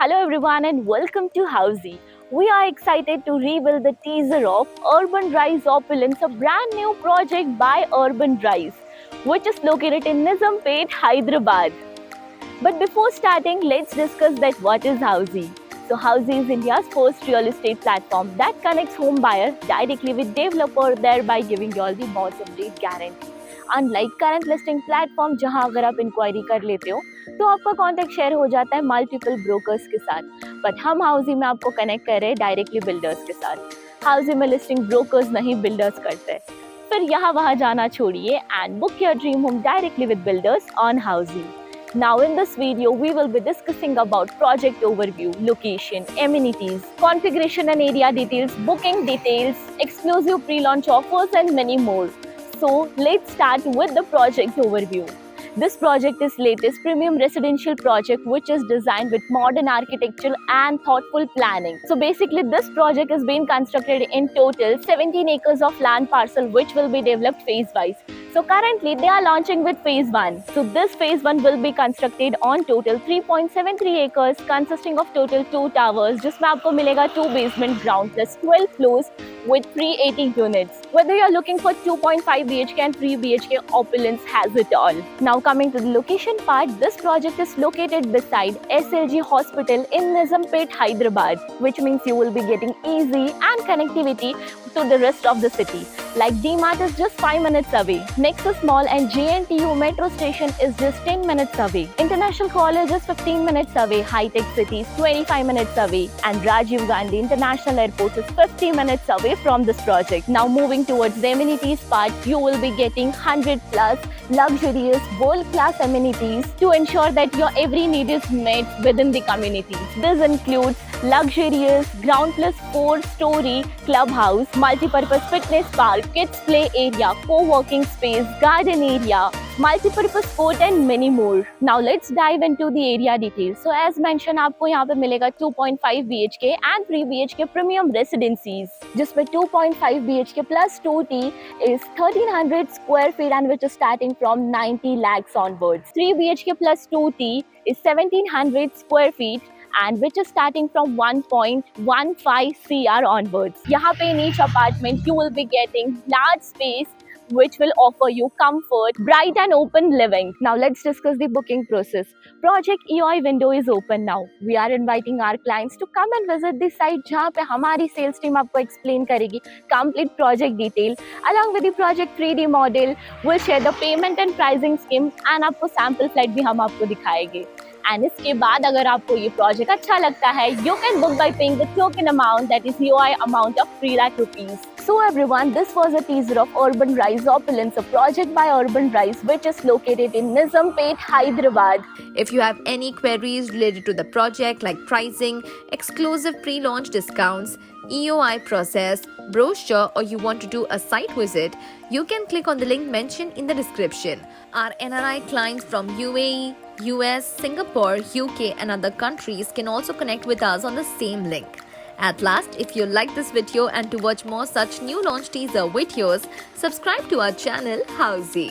Hello everyone and welcome to Housey. We are excited to reveal the teaser of Urban Rise Opulence, a brand new project by Urban Rise, which is located in Nizampet, Hyderabad. But before starting, let's discuss that what is Housey. So Housey is India's first real estate platform that connects home buyers directly with developer, thereby giving you all the most update guarantee. Unlike current listing platform जहां अगर आप inquiry कर लेते हो तो आपका contact share हो जाता है मल्टीपल ब्रोकर्स के साथ, बट हम हाउसी में आपको कनेक्ट कर रहे हैं डायरेक्टली बिल्डर्स के साथ। हाउसी में लिस्टिंग ब्रोकर्स नहीं बिल्डर्स करते, फिर यहाँ वहाँ जाना छोड़िए and book your dream home directly with builders on Housiey. Now in this video, we will be discussing about project overview, location, amenities, configuration and area details, booking details, exclusive pre-launch offers and many more. So let's start with the project overview. This project is latest premium residential project which is designed with modern architecture and thoughtful planning. So basically this project is being constructed in total 17 acres of land parcel which will be developed phase wise. So currently they are launching with phase 1. So this phase 1 will be constructed on total 3.73 acres consisting of total 2 towers जिसमें आपको मिलेगा 2 basement ground plus 12 floors with 380 units. Whether you are looking for 2.5 BHK and 3 BHK, opulence has it all. Now coming to the location part, this project is located beside SLG Hospital in Nizampet, Hyderabad, which means you will be getting easy and connectivity to the rest of the city. Like D-Mart is just 5 minutes away. Nexus Mall and JNTU Metro Station is just 10 minutes away. International College is 15 minutes away. High-Tech City is 25 minutes away. And Rajiv Gandhi International Airport is 50 minutes away from this project. Now moving towards the amenities part, you will be getting 100 plus luxurious world-class amenities to ensure that your every need is met within the community. This includes luxurious ground plus 4-story clubhouse, multi-purpose fitness park, kids play area, co-working space, garden area, multi-purpose court and many more. Now let's dive into the area details. So as mentioned, आपको यहाँ पे मिलेगा 2.5 BHK and 3 BHK premium residencies, जिसमें 2.5 BHK plus 2T is 1300 square feet and which is starting from 90 lakhs onwards. 3 BHK plus 2T is 1700 square feet and which is starting from 1.15 CR onwards. यहाँ पे in each apartment you will be getting large space which will offer you comfort, bright and open living. Now let's discuss the booking process. Project EOI window is open now. We are inviting our clients to come and visit the site जहाँ पे हमारी sales team आपको explain करेगी complete project detail along with the project 3D model. We'll share the payment and pricing scheme and आपको sample flight भी हम आपको दिखाएंगे. एंड इसके बाद अगर आपको ये प्रोजेक्ट अच्छा लगता है, you can book by paying the token amount that is EOI amount of 3 lakh rupees. So everyone, this was a teaser of Urban Rise Opulence, a project by Urban Rise which is located in Nizampet, Hyderabad. If you have any queries related to the project like pricing, exclusive pre-launch discounts, EOI process, brochure, or you want to do a site visit, you can click on the link mentioned in the description. Our NRI clients from UAE, US, Singapore, UK and other countries can also connect with us on the same link. At last, if you like this video and to watch more such new launch teaser videos, subscribe to our channel Housey.